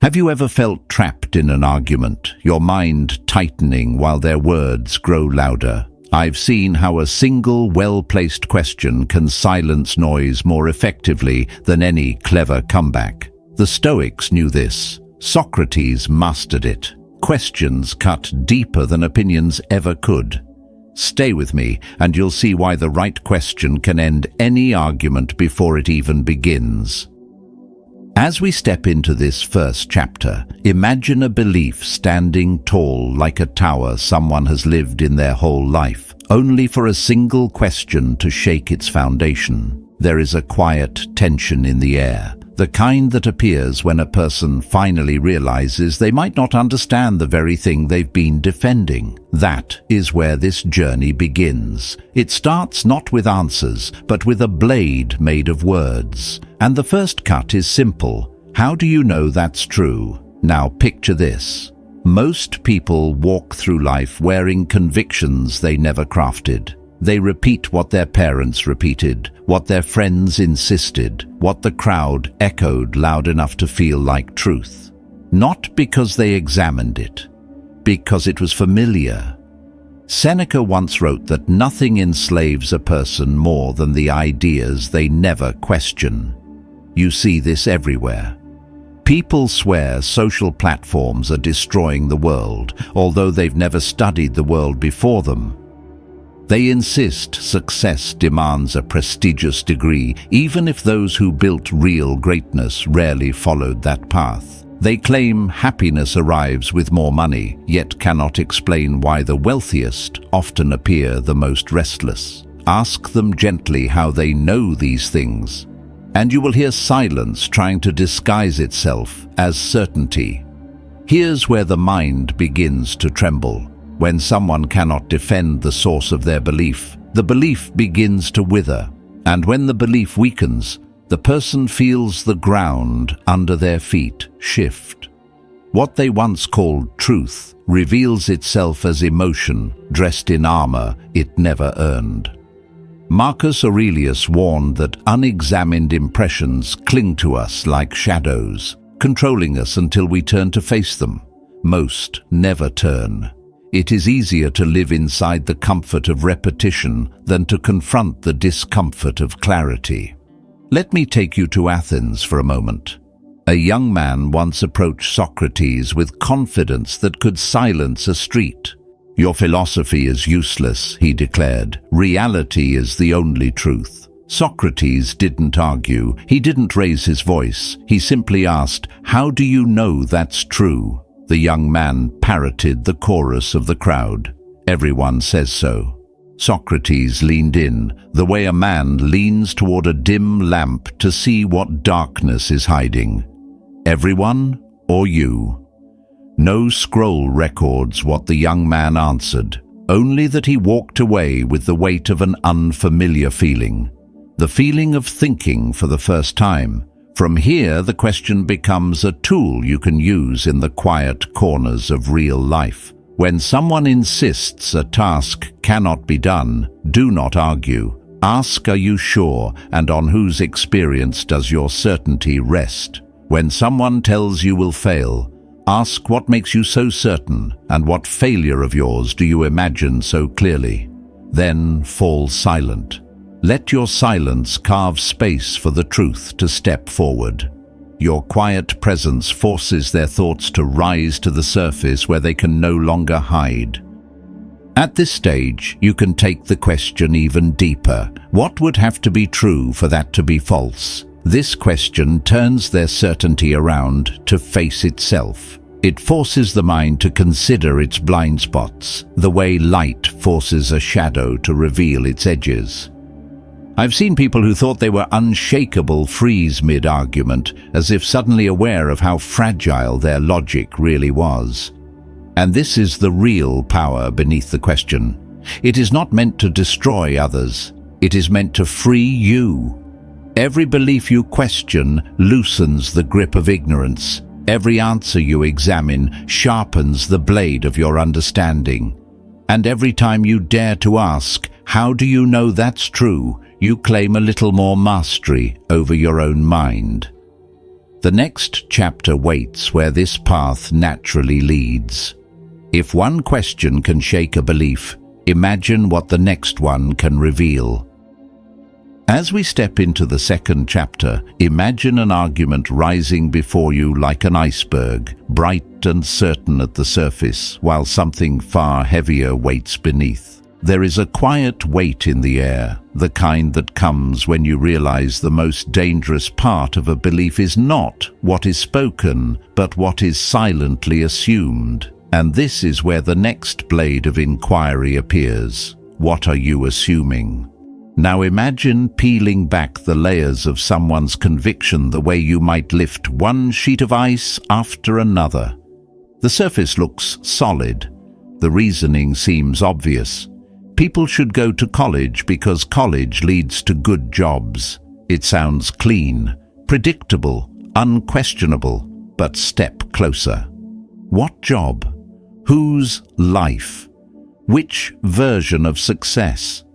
Have you ever felt trapped in an argument, your mind tightening while their words grow louder? I've seen how a single, well-placed question can silence noise more effectively than any clever comeback. The Stoics knew this. Socrates mastered it. Questions cut deeper than opinions ever could. Stay with me, and you'll see why the right question can end any argument before it even begins. As we step into this first chapter, imagine a belief standing tall like a tower someone has lived in their whole life, only for a single question to shake its foundation. There is a quiet tension in the air, the kind that appears when a person finally realizes they might not understand the very thing they've been defending. That is where this journey begins. It starts not with answers, but with a blade made of words. And the first cut is simple. How do you know that's true? Now picture this. Most people walk through life wearing convictions they never crafted. They repeat what their parents repeated, what their friends insisted, what the crowd echoed loud enough to feel like truth. Not because they examined it, because it was familiar. Seneca once wrote that nothing enslaves a person more than the ideas they never question. You see this everywhere. People swear social platforms are destroying the world, although they've never studied the world before them. They insist success demands a prestigious degree, even if those who built real greatness rarely followed that path. They claim happiness arrives with more money, yet cannot explain why the wealthiest often appear the most restless. Ask them gently how they know these things, and you will hear silence trying to disguise itself as certainty. Here's where the mind begins to tremble. When someone cannot defend the source of their belief, the belief begins to wither, and when the belief weakens, the person feels the ground under their feet shift. What they once called truth reveals itself as emotion dressed in armor it never earned. Marcus Aurelius warned that unexamined impressions cling to us like shadows, controlling us until we turn to face them. Most never turn. It is easier to live inside the comfort of repetition than to confront the discomfort of clarity. Let me take you to Athens for a moment. A young man once approached Socrates with confidence that could silence a street. "Your philosophy is useless," he declared. "Reality is the only truth." Socrates didn't argue. He didn't raise his voice. He simply asked, "How do you know that's true?" The young man parroted the chorus of the crowd. "Everyone says so." Socrates leaned in, the way a man leans toward a dim lamp to see what darkness is hiding. "Everyone or you?" No scroll records what the young man answered, only that he walked away with the weight of an unfamiliar feeling. The feeling of thinking for the first time. From here, the question becomes a tool you can use in the quiet corners of real life. When someone insists a task cannot be done, do not argue. Ask, "Are you sure?" and on whose experience does your certainty rest? When someone tells you will fail, ask, "What makes you so certain, and what failure of yours do you imagine so clearly?" Then fall silent. Let your silence carve space for the truth to step forward. Your quiet presence forces their thoughts to rise to the surface where they can no longer hide. At this stage, you can take the question even deeper. What would have to be true for that to be false? This question turns their certainty around to face itself. It forces the mind to consider its blind spots, the way light forces a shadow to reveal its edges. I've seen people who thought they were unshakable freeze mid-argument, as if suddenly aware of how fragile their logic really was. And this is the real power beneath the question. It is not meant to destroy others. It is meant to free you. Every belief you question loosens the grip of ignorance. Every answer you examine sharpens the blade of your understanding. And every time you dare to ask, "How do you know that's true?" you claim a little more mastery over your own mind. The next chapter waits where this path naturally leads. If one question can shake a belief, imagine what the next one can reveal. As we step into the second chapter, imagine an argument rising before you like an iceberg, bright and certain at the surface, while something far heavier waits beneath. There is a quiet weight in the air, the kind that comes when you realize the most dangerous part of a belief is not what is spoken, but what is silently assumed. And this is where the next blade of inquiry appears. What are you assuming? Now imagine peeling back the layers of someone's conviction the way you might lift one sheet of ice after another. The surface looks solid. The reasoning seems obvious. People should go to college because college leads to good jobs. It sounds clean, predictable, unquestionable, but step closer. What job? Whose life? Which version of success?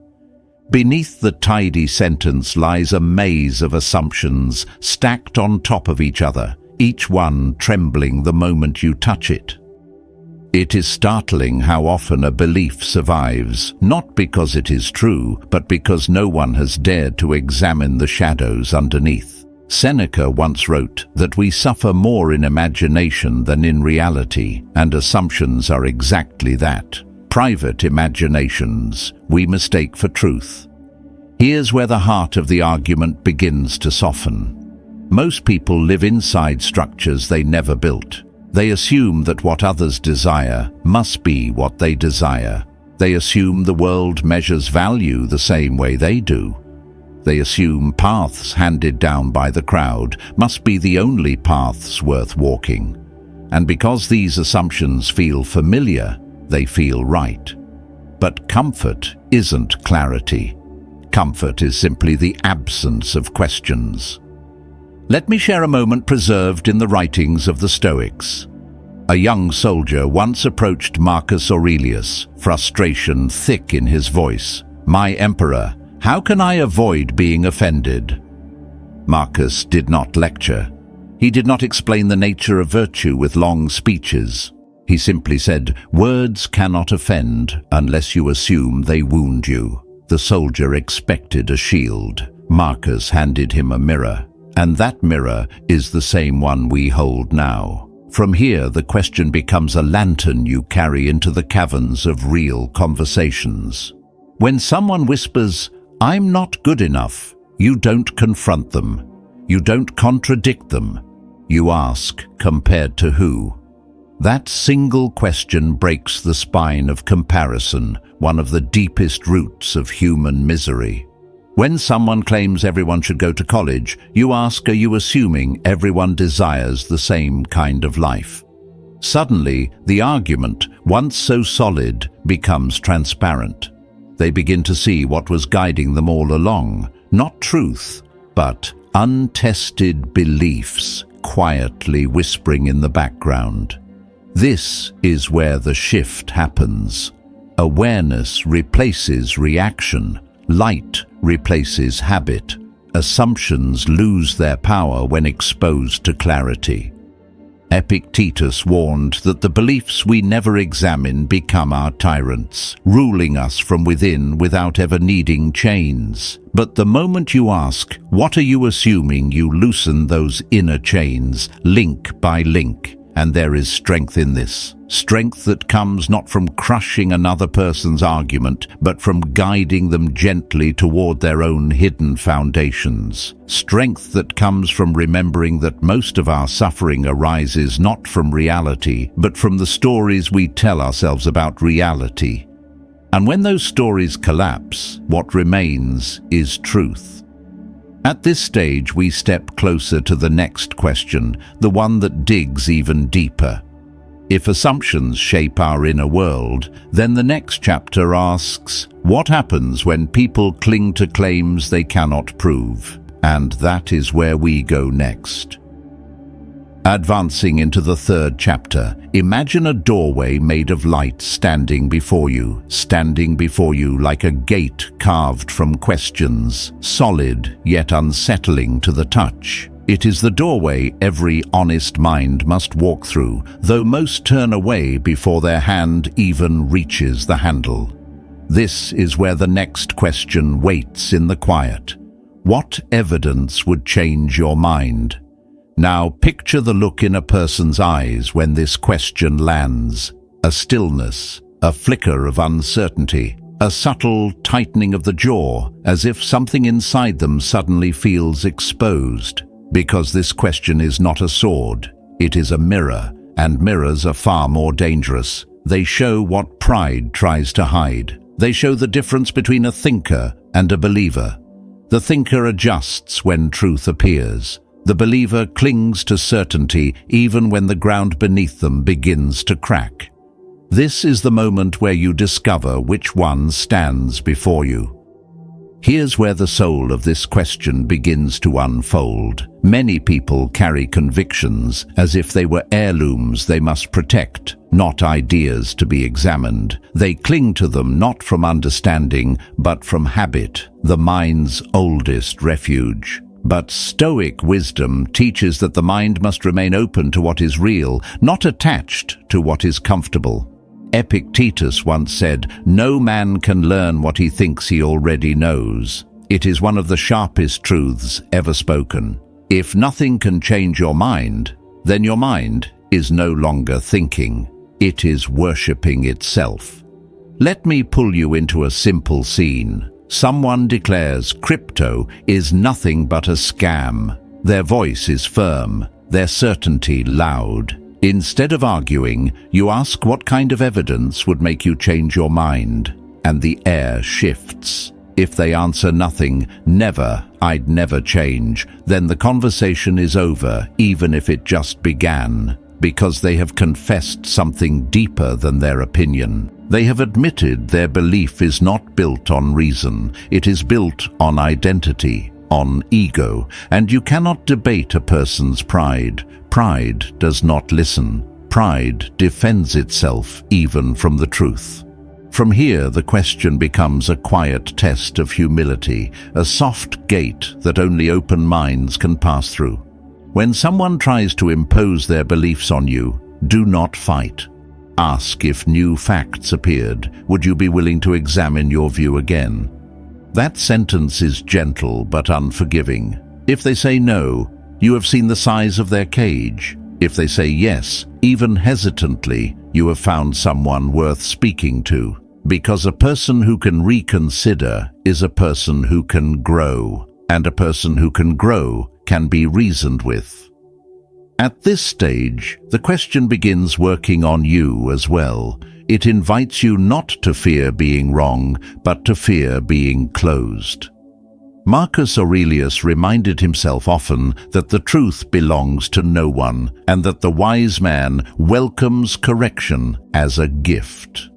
Beneath the tidy sentence lies a maze of assumptions stacked on top of each other, each one trembling the moment you touch it. It is startling how often a belief survives, not because it is true, but because no one has dared to examine the shadows underneath. Seneca once wrote that we suffer more in imagination than in reality, and assumptions are exactly that. Private imaginations we mistake for truth. Here's where the heart of the argument begins to soften. Most people live inside structures they never built. They assume that what others desire must be what they desire. They assume the world measures value the same way they do. They assume paths handed down by the crowd must be the only paths worth walking. And because these assumptions feel familiar, they feel right. But comfort isn't clarity. Comfort is simply the absence of questions. Let me share a moment preserved in the writings of the Stoics. A young soldier once approached Marcus Aurelius, frustration thick in his voice. "My emperor, how can I avoid being offended?" Marcus did not lecture. He did not explain the nature of virtue with long speeches. He simply said, "Words cannot offend unless you assume they wound you." The soldier expected a shield. Marcus handed him a mirror, and that mirror is the same one we hold now. From here, the question becomes a lantern you carry into the caverns of real conversations. When someone whispers, "I'm not good enough," you don't confront them. You don't contradict them. You ask, compared to who? That single question breaks the spine of comparison, one of the deepest roots of human misery. When someone claims everyone should go to college, you ask, are you assuming everyone desires the same kind of life? Suddenly, the argument, once so solid, becomes transparent. They begin to see what was guiding them all along, not truth, but untested beliefs quietly whispering in the background. This is where the shift happens. Awareness replaces reaction. Light replaces habit. Assumptions lose their power when exposed to clarity. Epictetus warned that the beliefs we never examine become our tyrants, ruling us from within without ever needing chains. But the moment you ask, "What are you assuming?" you loosen those inner chains, link by link. And there is strength in this. Strength that comes not from crushing another person's argument, but from guiding them gently toward their own hidden foundations. Strength that comes from remembering that most of our suffering arises not from reality, but from the stories we tell ourselves about reality. And when those stories collapse, what remains is truth. At this stage, we step closer to the next question, the one that digs even deeper. If assumptions shape our inner world, then the next chapter asks, what happens when people cling to claims they cannot prove? And that is where we go next. Advancing into the third chapter, imagine a doorway made of light standing before you like a gate carved from questions, solid yet unsettling to the touch. It is the doorway every honest mind must walk through, though most turn away before their hand even reaches the handle. This is where the next question waits in the quiet. What evidence would change your mind? Now picture the look in a person's eyes when this question lands. A stillness, a flicker of uncertainty, a subtle tightening of the jaw, as if something inside them suddenly feels exposed. Because this question is not a sword, it is a mirror, and mirrors are far more dangerous. They show what pride tries to hide. They show the difference between a thinker and a believer. The thinker adjusts when truth appears. The believer clings to certainty even when the ground beneath them begins to crack. This is the moment where you discover which one stands before you. Here's where the soul of this question begins to unfold. Many people carry convictions as if they were heirlooms they must protect, not ideas to be examined. They cling to them not from understanding, but from habit, the mind's oldest refuge. But Stoic wisdom teaches that the mind must remain open to what is real, not attached to what is comfortable. Epictetus once said, "No man can learn what he thinks he already knows." It is one of the sharpest truths ever spoken. If nothing can change your mind, then your mind is no longer thinking. It is worshipping itself. Let me pull you into a simple scene. Someone declares crypto is nothing but a scam. Their voice is firm, their certainty loud. Instead of arguing, you ask what kind of evidence would make you change your mind, and the air shifts. If they answer nothing, never, I'd never change, then the conversation is over, even if it just began, because they have confessed something deeper than their opinion. They have admitted their belief is not built on reason, it is built on identity, on ego, and you cannot debate a person's pride. Pride does not listen. Pride defends itself even from the truth. From here, the question becomes a quiet test of humility, a soft gate that only open minds can pass through. When someone tries to impose their beliefs on you, do not fight. Ask if new facts appeared. Would you be willing to examine your view again? That sentence is gentle but unforgiving. If they say no, you have seen the size of their cage. If they say yes, even hesitantly, you have found someone worth speaking to. Because a person who can reconsider is a person who can grow, and a person who can grow can be reasoned with. At this stage, the question begins working on you as well. It invites you not to fear being wrong, but to fear being closed. Marcus Aurelius reminded himself often that the truth belongs to no one, and that the wise man welcomes correction as a gift.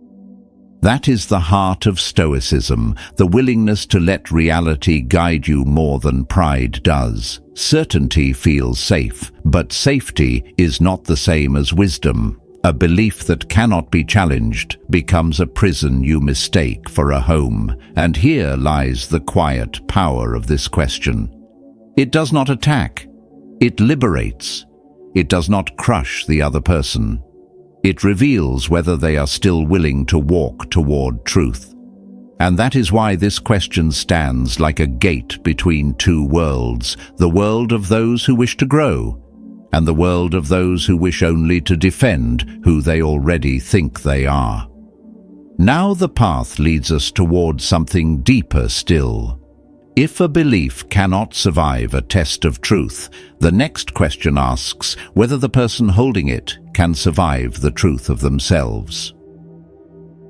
That is the heart of Stoicism, the willingness to let reality guide you more than pride does. Certainty feels safe, but safety is not the same as wisdom. A belief that cannot be challenged becomes a prison you mistake for a home, and here lies the quiet power of this question. It does not attack, it liberates. It does not crush the other person. It reveals whether they are still willing to walk toward truth. And that is why this question stands like a gate between two worlds, the world of those who wish to grow, and the world of those who wish only to defend who they already think they are. Now the path leads us towards something deeper still. If a belief cannot survive a test of truth, the next question asks whether the person holding it can survive the truth of themselves.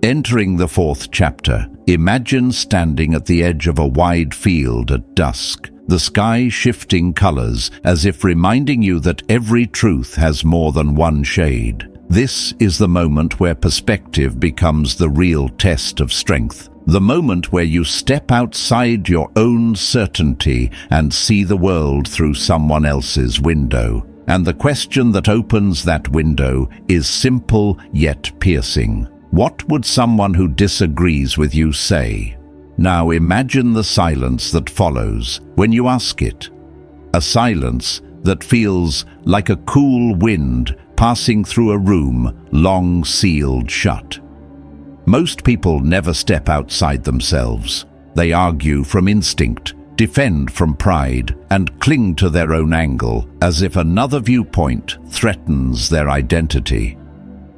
Entering the fourth chapter, imagine standing at the edge of a wide field at dusk, the sky shifting colors as if reminding you that every truth has more than one shade. This is the moment where perspective becomes the real test of strength, the moment where you step outside your own certainty and see the world through someone else's window. And the question that opens that window is simple yet piercing. What would someone who disagrees with you say? Now imagine the silence that follows when you ask it. A silence that feels like a cool wind passing through a room long sealed shut. Most people never step outside themselves. They argue from instinct, defend from pride, and cling to their own angle as if another viewpoint threatens their identity.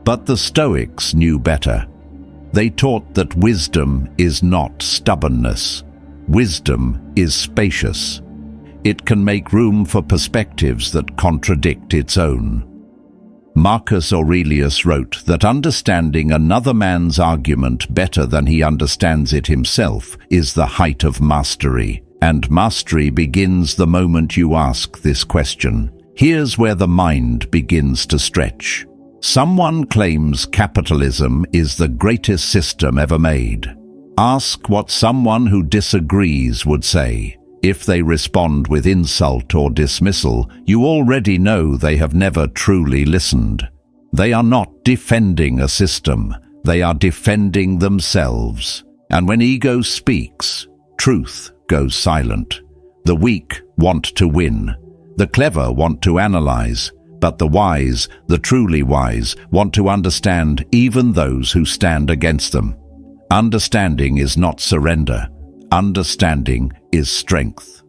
But the Stoics knew better. They taught that wisdom is not stubbornness. Wisdom is spacious. It can make room for perspectives that contradict its own. Marcus Aurelius wrote that understanding another man's argument better than he understands it himself is the height of mastery, and mastery begins the moment you ask this question. Here's where the mind begins to stretch. Someone claims capitalism is the greatest system ever made. Ask what someone who disagrees would say. If they respond with insult or dismissal, you already know they have never truly listened. They are not defending a system, they are defending themselves. And when ego speaks, truth goes silent. The weak want to win. The clever want to analyze. But the wise, the truly wise, want to understand even those who stand against them. Understanding is not surrender. Understanding is strength.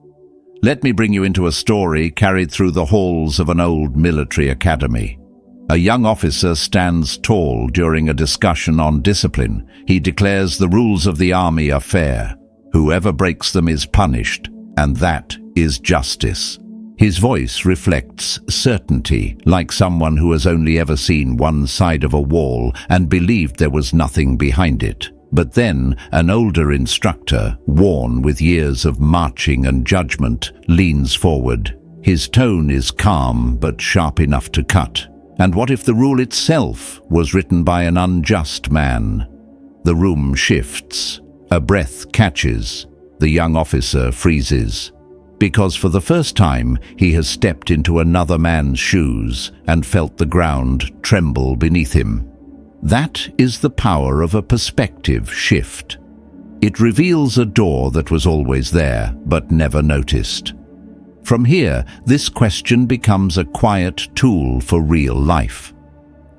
Let me bring you into a story carried through the halls of an old military academy. A young officer stands tall during a discussion on discipline. He declares the rules of the army are fair. Whoever breaks them is punished, and that is justice. His voice reflects certainty, like someone who has only ever seen one side of a wall and believed there was nothing behind it. But then, an older instructor, worn with years of marching and judgment, leans forward. His tone is calm but sharp enough to cut. And what if the rule itself was written by an unjust man? The room shifts. A breath catches. The young officer freezes. Because for the first time, he has stepped into another man's shoes and felt the ground tremble beneath him. That is the power of a perspective shift. It reveals a door that was always there, but never noticed. From here, this question becomes a quiet tool for real life.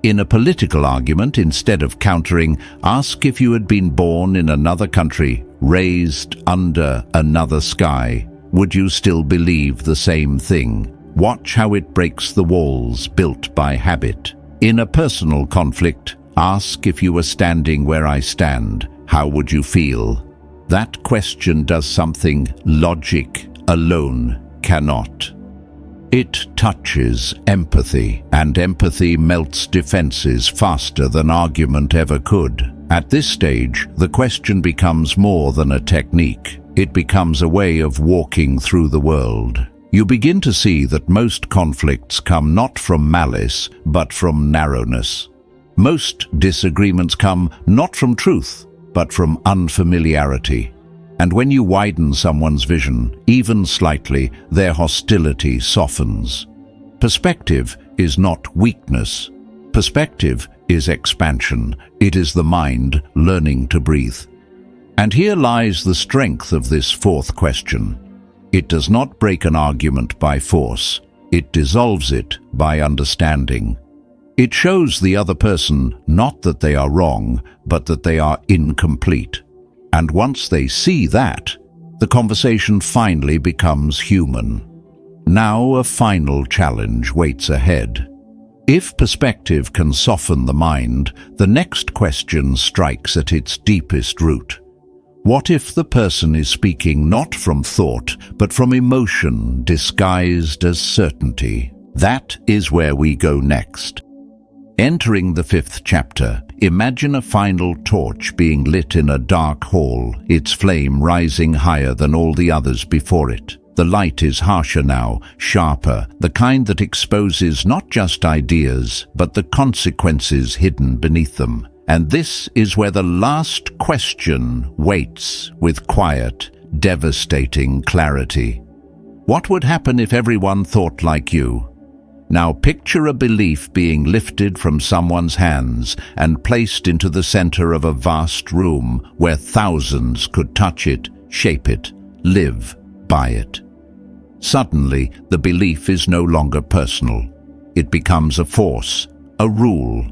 In a political argument, instead of countering, ask if you had been born in another country, raised under another sky, would you still believe the same thing? Watch how it breaks the walls built by habit. In a personal conflict, ask if you were standing where I stand, how would you feel? That question does something logic alone cannot. It touches empathy, and empathy melts defenses faster than argument ever could. At this stage, the question becomes more than a technique. It becomes a way of walking through the world. You begin to see that most conflicts come not from malice, but from narrowness. Most disagreements come not from truth, but from unfamiliarity. And when you widen someone's vision, even slightly, their hostility softens. Perspective is not weakness. Perspective is expansion. It is the mind learning to breathe. And here lies the strength of this fourth question. It does not break an argument by force. It dissolves it by understanding. It shows the other person not that they are wrong, but that they are incomplete. And once they see that, the conversation finally becomes human. Now a final challenge waits ahead. If perspective can soften the mind, the next question strikes at its deepest root. What if the person is speaking not from thought, but from emotion disguised as certainty? That is where we go next. Entering the fifth chapter, imagine a final torch being lit in a dark hall, its flame rising higher than all the others before it. The light is harsher now, sharper, the kind that exposes not just ideas, but the consequences hidden beneath them. And this is where the last question waits with quiet, devastating clarity. What would happen if everyone thought like you? Now picture a belief being lifted from someone's hands and placed into the center of a vast room where thousands could touch it, shape it, live by it. Suddenly, the belief is no longer personal. It becomes a force, a rule,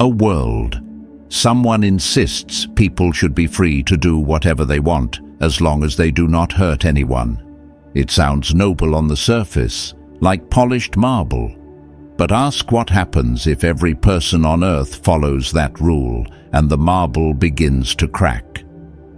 a world. Someone insists people should be free to do whatever they want, as long as they do not hurt anyone. It sounds noble on the surface, like polished marble. But ask what happens if every person on earth follows that rule and the marble begins to crack.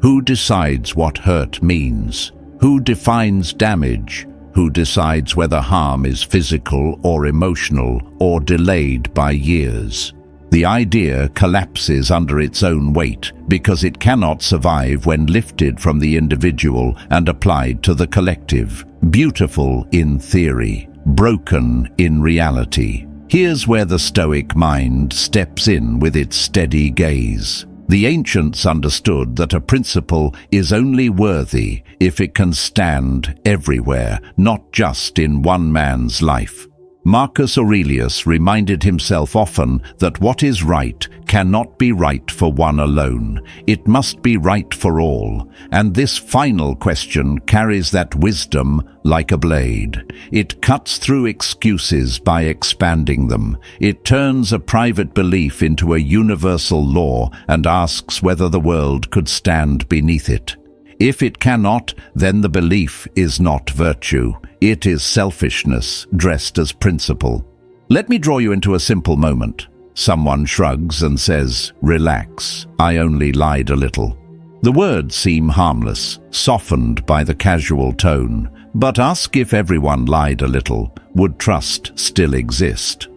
Who decides what hurt means? Who defines damage? Who decides whether harm is physical or emotional or delayed by years? The idea collapses under its own weight because it cannot survive when lifted from the individual and applied to the collective. Beautiful in theory, broken in reality. Here's where the Stoic mind steps in with its steady gaze. The ancients understood that a principle is only worthy if it can stand everywhere, not just in one man's life. Marcus Aurelius reminded himself often that what is right cannot be right for one alone. It must be right for all. And this final question carries that wisdom like a blade. It cuts through excuses by expanding them. It turns a private belief into a universal law and asks whether the world could stand beneath it. If it cannot, then the belief is not virtue. It is selfishness dressed as principle. Let me draw you into a simple moment. Someone shrugs and says, "Relax, I only lied a little." The words seem harmless, softened by the casual tone. But ask if everyone lied a little. Would trust still exist?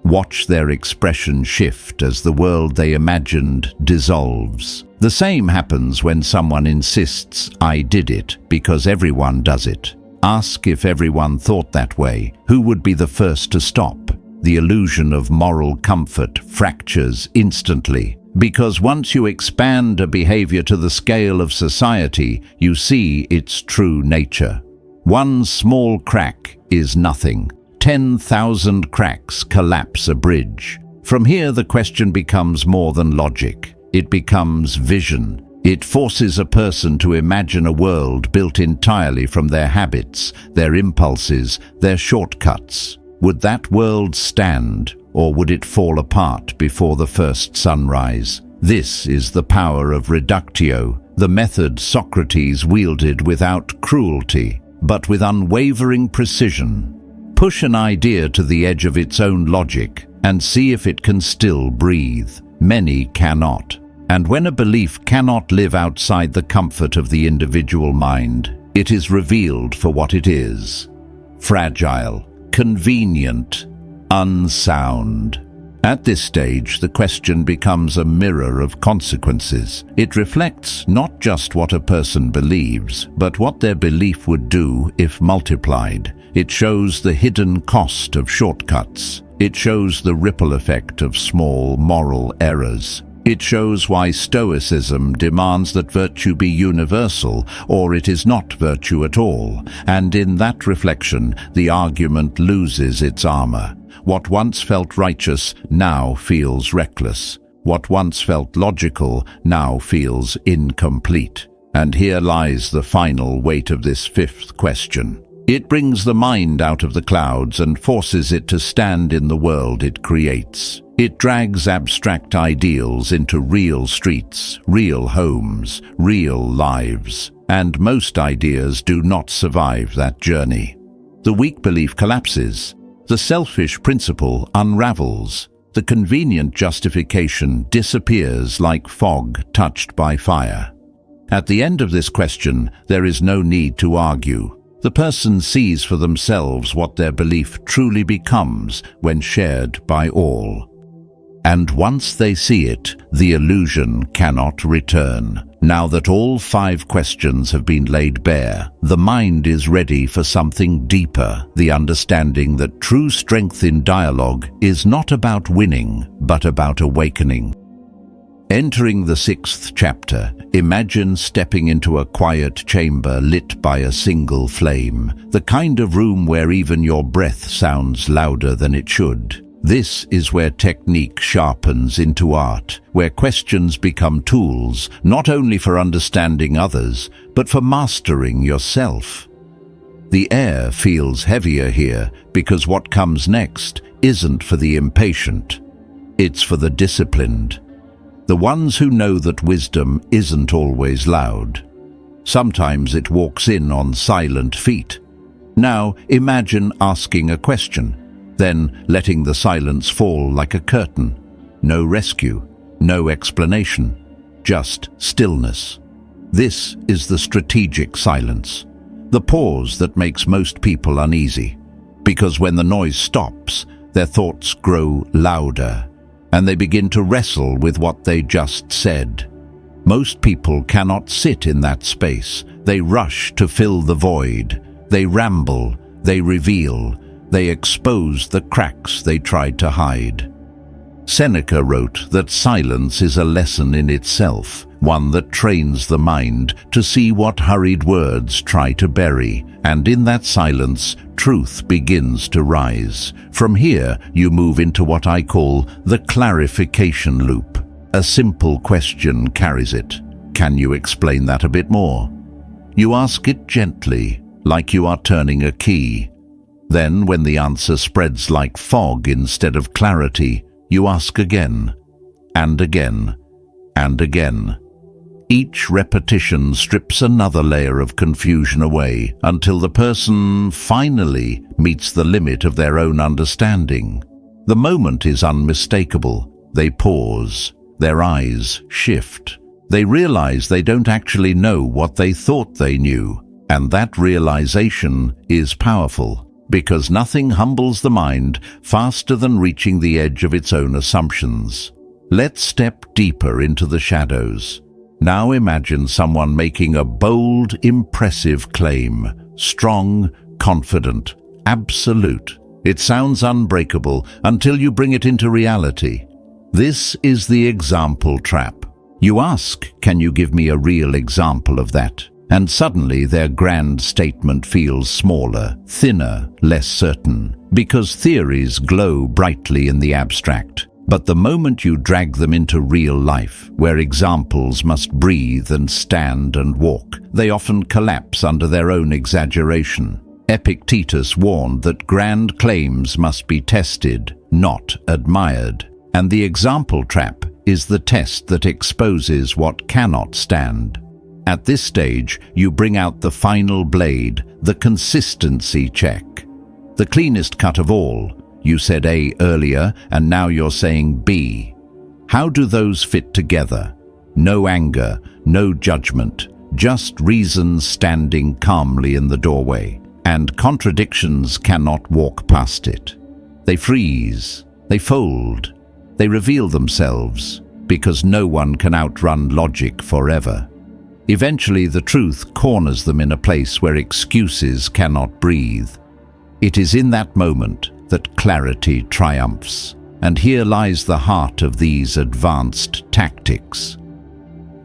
Watch their expression shift as the world they imagined dissolves. The same happens when someone insists, "I did it," because everyone does it. Ask if everyone thought that way. Who would be the first to stop? The illusion of moral comfort fractures instantly, because once you expand a behavior to the scale of society, you see its true nature. One small crack is nothing. 10,000 cracks collapse a bridge. From here, the question becomes more than logic. It becomes vision. It forces a person to imagine a world built entirely from their habits, their impulses, their shortcuts. Would that world stand, or would it fall apart before the first sunrise? This is the power of reductio, the method Socrates wielded without cruelty, but with unwavering precision. Push an idea to the edge of its own logic and see if it can still breathe. Many cannot. And when a belief cannot live outside the comfort of the individual mind, it is revealed for what it is: fragile, convenient, unsound. At this stage, the question becomes a mirror of consequences. It reflects not just what a person believes, but what their belief would do if multiplied. It shows the hidden cost of shortcuts. It shows the ripple effect of small moral errors. It shows why Stoicism demands that virtue be universal, or it is not virtue at all. And in that reflection, the argument loses its armor. What once felt righteous now feels reckless. What once felt logical now feels incomplete. And here lies the final weight of this fifth question. It brings the mind out of the clouds and forces it to stand in the world it creates. It drags abstract ideals into real streets, real homes, real lives. And most ideas do not survive that journey. The weak belief collapses. The selfish principle unravels. The convenient justification disappears like fog touched by fire. At the end of this question, there is no need to argue. The person sees for themselves what their belief truly becomes when shared by all. And once they see it, the illusion cannot return. Now that all 5 questions have been laid bare, the mind is ready for something deeper, the understanding that true strength in dialogue is not about winning, but about awakening. Entering the 6th chapter, imagine stepping into a quiet chamber lit by a single flame, the kind of room where even your breath sounds louder than it should. This is where technique sharpens into art, where questions become tools, not only for understanding others, but for mastering yourself. The air feels heavier here because what comes next isn't for the impatient. It's for the disciplined. The ones who know that wisdom isn't always loud. Sometimes it walks in on silent feet. Now imagine asking a question, then letting the silence fall like a curtain. No rescue, no explanation, just stillness. This is the strategic silence, the pause that makes most people uneasy, because when the noise stops, their thoughts grow louder, and they begin to wrestle with what they just said. Most people cannot sit in that space. They rush to fill the void. They ramble, they reveal, they expose the cracks they tried to hide. Seneca wrote that silence is a lesson in itself, one that trains the mind to see what hurried words try to bury, and in that silence, truth begins to rise. From here, you move into what I call the clarification loop. A simple question carries it. Can you explain that a bit more? You ask it gently, like you are turning a key. Then, when the answer spreads like fog instead of clarity, you ask again, and again, and again. Each repetition strips another layer of confusion away until the person finally meets the limit of their own understanding. The moment is unmistakable. They pause. Their eyes shift. They realize they don't actually know what they thought they knew, and that realization is powerful, because nothing humbles the mind faster than reaching the edge of its own assumptions. Let's step deeper into the shadows. Now imagine someone making a bold, impressive claim, strong, confident, absolute. It sounds unbreakable until you bring it into reality. This is the example trap. You ask, can you give me a real example of that? And suddenly their grand statement feels smaller, thinner, less certain, because theories glow brightly in the abstract. But the moment you drag them into real life, where examples must breathe and stand and walk, they often collapse under their own exaggeration. Epictetus warned that grand claims must be tested, not admired. And the example trap is the test that exposes what cannot stand. At this stage, you bring out the final blade, the consistency check. The cleanest cut of all. You said A earlier, and now you're saying B. How do those fit together? No anger, no judgment, just reason standing calmly in the doorway. And contradictions cannot walk past it. They freeze, they fold, they reveal themselves, because no one can outrun logic forever. Eventually, the truth corners them in a place where excuses cannot breathe. It is in that moment that clarity triumphs, and here lies the heart of these advanced tactics.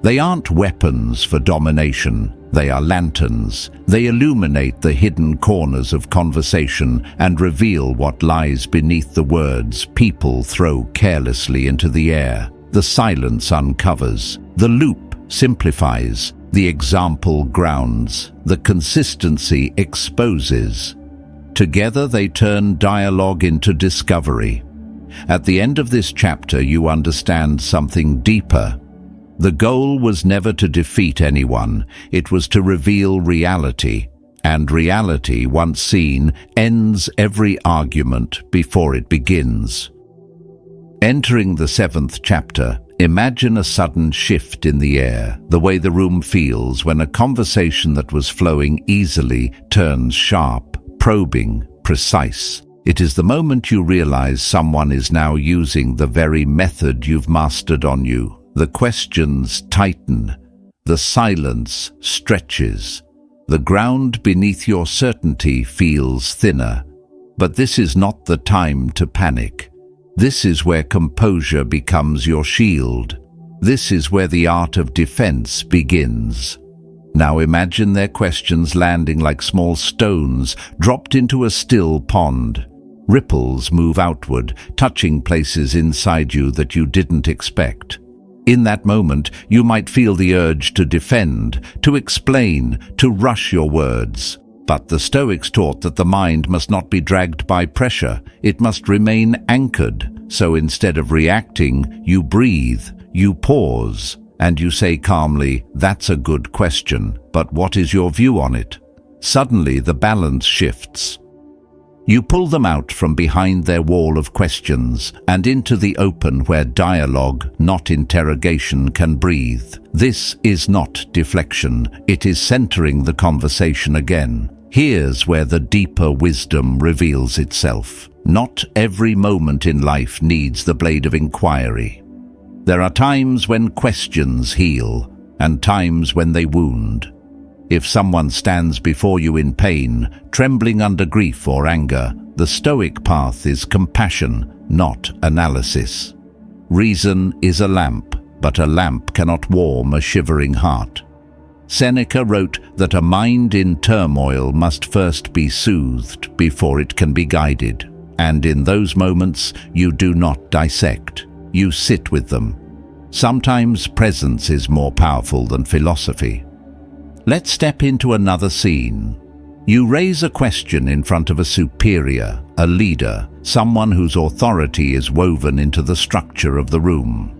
They aren't weapons for domination, they are lanterns. They illuminate the hidden corners of conversation and reveal what lies beneath the words people throw carelessly into the air. The silence uncovers, the loop simplifies, the example grounds, the consistency exposes. Together they turn dialogue into discovery. At the end of this chapter, you understand something deeper. The goal was never to defeat anyone, it was to reveal reality. And reality, once seen, ends every argument before it begins. Entering the 7th chapter, imagine a sudden shift in the air, the way the room feels when a conversation that was flowing easily turns sharp, probing, precise. It is the moment you realize someone is now using the very method you've mastered on you. The questions tighten, the silence stretches, the ground beneath your certainty feels thinner. But this is not the time to panic. This is where composure becomes your shield. This is where the art of defense begins. Now imagine their questions landing like small stones dropped into a still pond. Ripples move outward, touching places inside you that you didn't expect. In that moment, you might feel the urge to defend, to explain, to rush your words. But the Stoics taught that the mind must not be dragged by pressure. It must remain anchored. So instead of reacting, you breathe, you pause, and you say calmly, "That's a good question, but what is your view on it?" Suddenly the balance shifts. You pull them out from behind their wall of questions and into the open where dialogue, not interrogation, can breathe. This is not deflection, it is centering the conversation again. Here's where the deeper wisdom reveals itself. Not every moment in life needs the blade of inquiry. There are times when questions heal, and times when they wound. If someone stands before you in pain, trembling under grief or anger, the Stoic path is compassion, not analysis. Reason is a lamp, but a lamp cannot warm a shivering heart. Seneca wrote that a mind in turmoil must first be soothed before it can be guided. And in those moments, you do not dissect, you sit with them. Sometimes presence is more powerful than philosophy. Let's step into another scene. You raise a question in front of a superior, a leader, someone whose authority is woven into the structure of the room.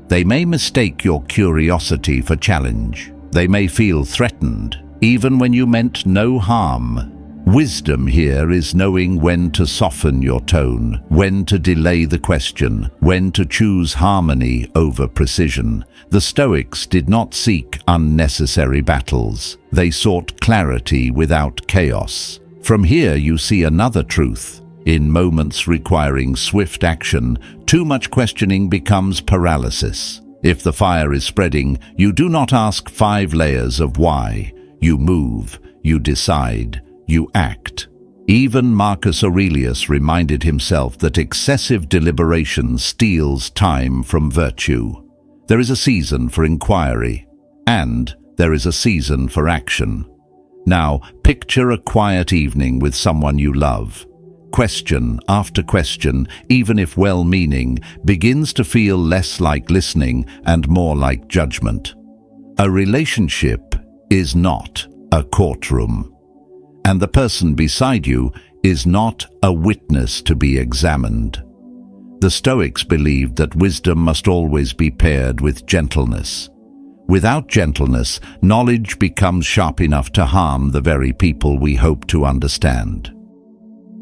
They may mistake your curiosity for challenge. They may feel threatened, even when you meant no harm. Wisdom here is knowing when to soften your tone, when to delay the question, when to choose harmony over precision. The Stoics did not seek unnecessary battles. They sought clarity without chaos. From here you see another truth. In moments requiring swift action, too much questioning becomes paralysis. If the fire is spreading, you do not ask 5 layers of why. You move, you decide, you act. Even Marcus Aurelius reminded himself that excessive deliberation steals time from virtue. There is a season for inquiry, and there is a season for action. Now, picture a quiet evening with someone you love. Question after question, even if well-meaning, begins to feel less like listening and more like judgment. A relationship is not a courtroom, and the person beside you is not a witness to be examined. The Stoics believed that wisdom must always be paired with gentleness. Without gentleness, knowledge becomes sharp enough to harm the very people we hope to understand.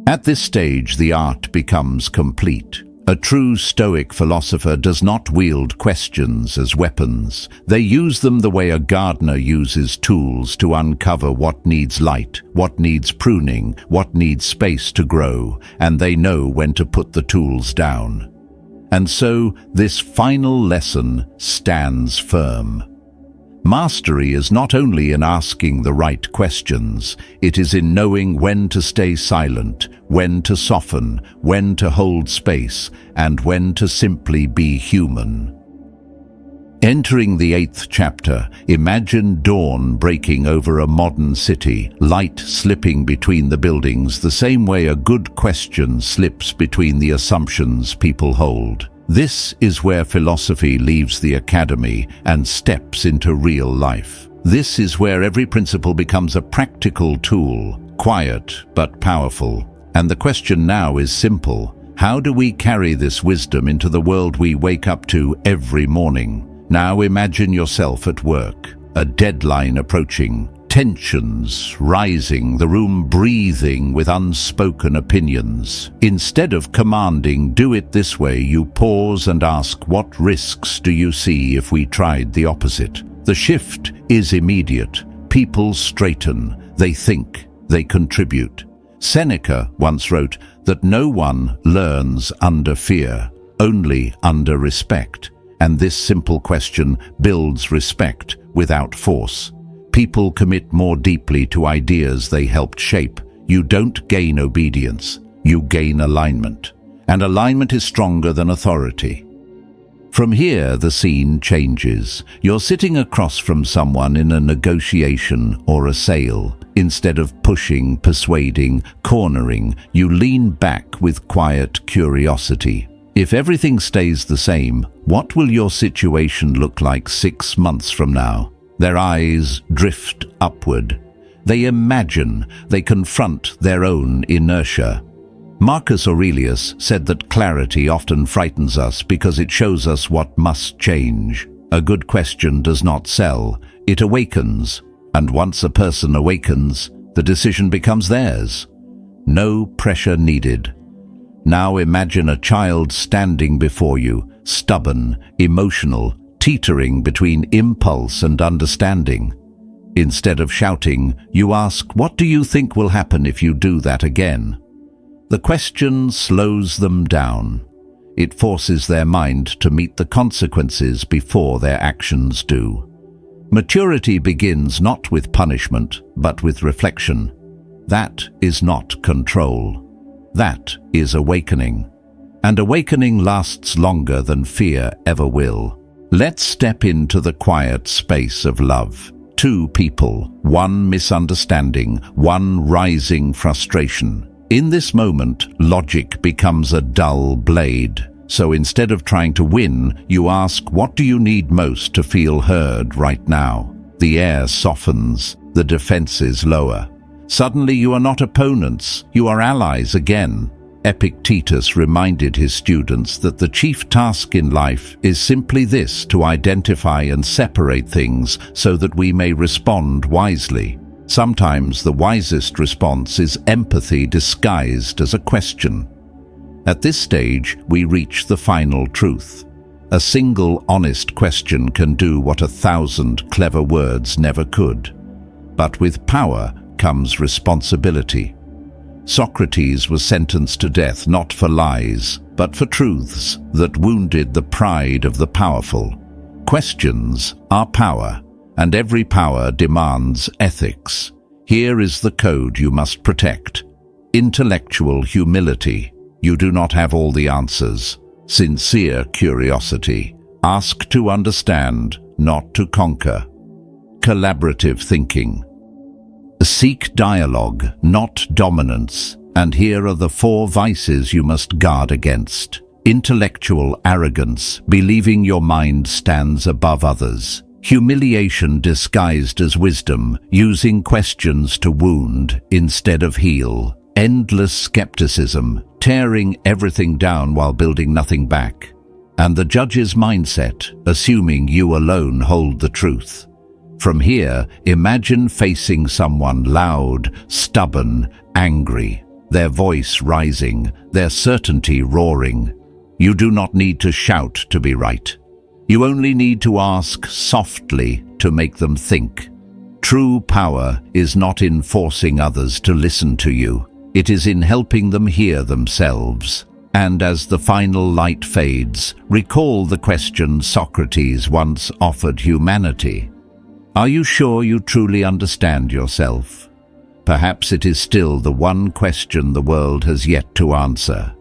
At this stage, the art becomes complete. A true Stoic philosopher does not wield questions as weapons. They use them the way a gardener uses tools to uncover what needs light, what needs pruning, what needs space to grow, and they know when to put the tools down. And so, this final lesson stands firm. Mastery is not only in asking the right questions, it is in knowing when to stay silent, when to soften, when to hold space, and when to simply be human. Entering the 8th chapter, imagine dawn breaking over a modern city, light slipping between the buildings the same way a good question slips between the assumptions people hold. This is where philosophy leaves the academy and steps into real life. This is where every principle becomes a practical tool, quiet but powerful. And the question now is simple. How do we carry this wisdom into the world we wake up to every morning? Now imagine yourself at work, a deadline approaching, tensions rising, the room breathing with unspoken opinions. Instead of commanding, "Do it this way," you pause and ask, what risks do you see if we tried the opposite? The shift is immediate. People straighten, they think, they contribute. Seneca once wrote that no one learns under fear, only under respect. And this simple question builds respect without force. People commit more deeply to ideas they helped shape. You don't gain obedience, you gain alignment. And alignment is stronger than authority. From here, the scene changes. You're sitting across from someone in a negotiation or a sale. Instead of pushing, persuading, cornering, you lean back with quiet curiosity. If everything stays the same, what will your situation look like 6 months from now? Their eyes drift upward. They imagine, they confront their own inertia. Marcus Aurelius said that clarity often frightens us because it shows us what must change. A good question does not sell, it awakens, and once a person awakens, the decision becomes theirs. No pressure needed. Now imagine a child standing before you, stubborn, emotional, teetering between impulse and understanding. Instead of shouting, you ask, "What do you think will happen if you do that again?" The question slows them down. It forces their mind to meet the consequences before their actions do. Maturity begins not with punishment, but with reflection. That is not control. That is awakening. And awakening lasts longer than fear ever will. Let's step into the quiet space of love. Two people, one misunderstanding, one rising frustration. In this moment, logic becomes a dull blade. So instead of trying to win, you ask, what do you need most to feel heard right now? The air softens, the defenses lower. Suddenly you are not opponents, you are allies again. Epictetus reminded his students that the chief task in life is simply this: to identify and separate things so that we may respond wisely. Sometimes the wisest response is empathy disguised as a question. At this stage, we reach the final truth. A single honest question can do what 1,000 clever words never could. But with power comes responsibility. Socrates was sentenced to death not for lies, but for truths that wounded the pride of the powerful. Questions are power, and every power demands ethics. Here is the code you must protect. Intellectual humility. You do not have all the answers. Sincere curiosity. Ask to understand, not to conquer. Collaborative thinking. Seek dialogue, not dominance. And here are the 4 vices you must guard against. Intellectual arrogance, believing your mind stands above others. Humiliation disguised as wisdom, using questions to wound instead of heal. Endless skepticism, tearing everything down while building nothing back. And the judge's mindset, assuming you alone hold the truth. From here, imagine facing someone loud, stubborn, angry, their voice rising, their certainty roaring. You do not need to shout to be right. You only need to ask softly to make them think. True power is not in forcing others to listen to you. It is in helping them hear themselves. And as the final light fades, recall the question Socrates once offered humanity. Are you sure you truly understand yourself? Perhaps it is still the one question the world has yet to answer.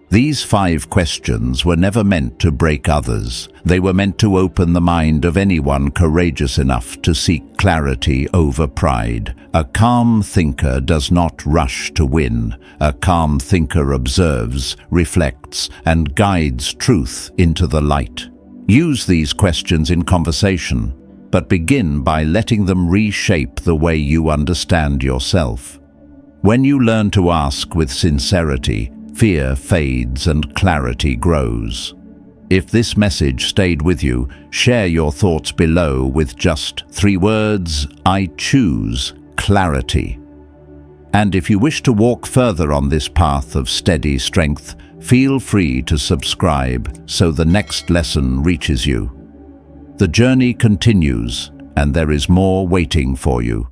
These 5 questions were never meant to break others. They were meant to open the mind of anyone courageous enough to seek clarity over pride. A calm thinker does not rush to win. A calm thinker observes, reflects, and guides truth into the light. Use these questions in conversation, but begin by letting them reshape the way you understand yourself. When you learn to ask with sincerity, fear fades and clarity grows. If this message stayed with you, share your thoughts below with just 3 words: I choose clarity. And if you wish to walk further on this path of steady strength, feel free to subscribe so the next lesson reaches you. The journey continues, and there is more waiting for you.